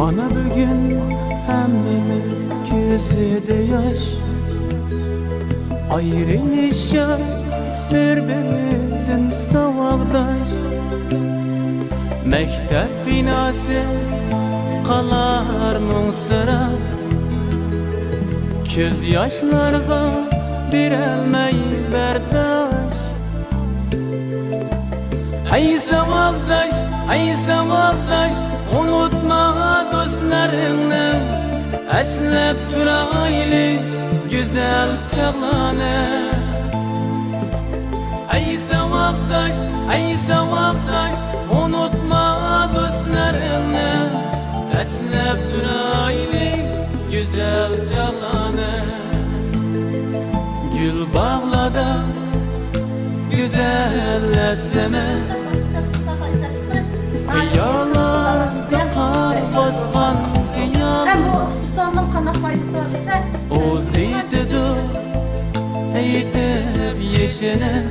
Mana bugün hemmemiz gözüde yaş, ayrılışa birbirinden savakdaş. Mektep binası kalar munsıra, göz yaşlarga birelmey berdaş. Ay savakdaş, ay savakdaş, unutma dostlarını, eslep turaylı güzel çağlanı. Ay savakdaş, ay savakdaş, unutma dostlarını, eslep turaylı güzel çağlanı. Gül bağlada güzel esleme, kıyalarda kar baskan kıyal. O zeytidu eğitip yeşene,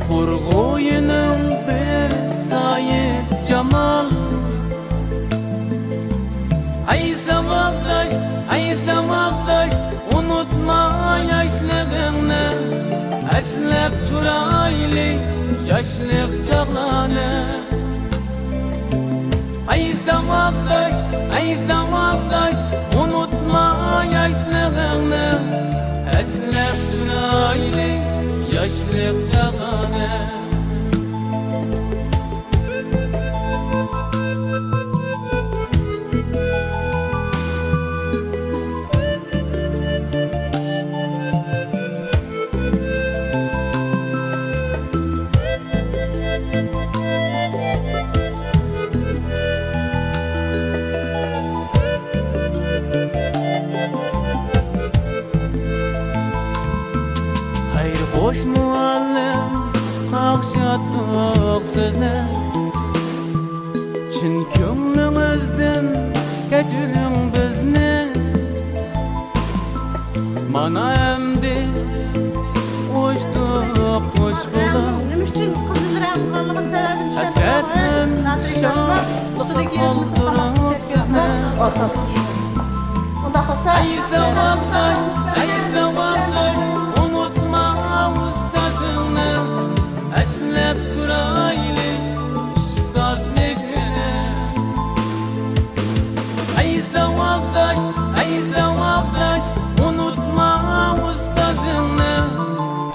kurgoyunun bir sahip cemal. Ay savakdaş, ay savakdaş, unutma yaşlılığını, eslep turaylı yaşlık çağlanı. Ay savakdaş, ay savakdaş, unutma yaşlılığını, eslep turaylı yaşlık çağlanı. Hoş muallim, akşatlık sözler, çin kömlümüzden geçirin bizni. Mana emdi uçtuk kuş bulan, hasretim şahlık kaldırıp sizni. Ay savakdaş, ay savakdaş, unutma ustazını, eslep turaylı ustaz mekrini. Ay savakdaş, ay savakdaş, unutma ustazını,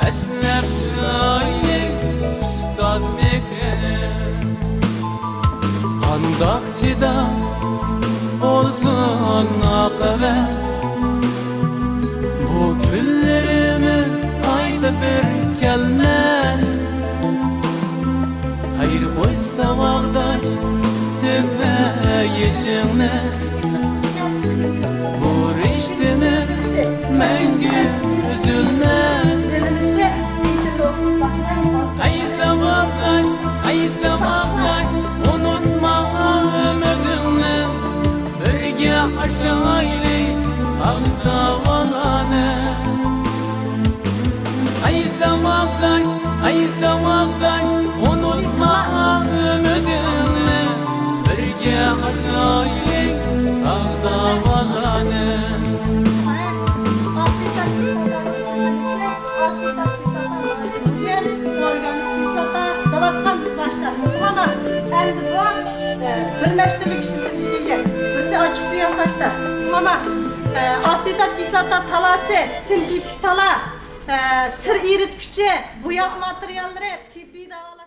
eslep turaylı ustaz mekrini. Kandakçıda olsun akıbet, bu küllerimiz ayda bir gelmez. Hayır hoş savakdaş, dökme yeşilme, bu riştimiz mengü üzülmez. Ay savakdaş, ay savakdaş, unutma ümidini, birge aşağıyla aldavalanı. Ay savakdaş, ay savakdaş, unutma ümidini, birge aşağıyla aldavalanı. Birleştirmek için işleyecek. Mesela açık suya saçta. Ama asetat kislota talası, sintetik tala, sır eritkiçi, boyak materyalları, tibbi davalar.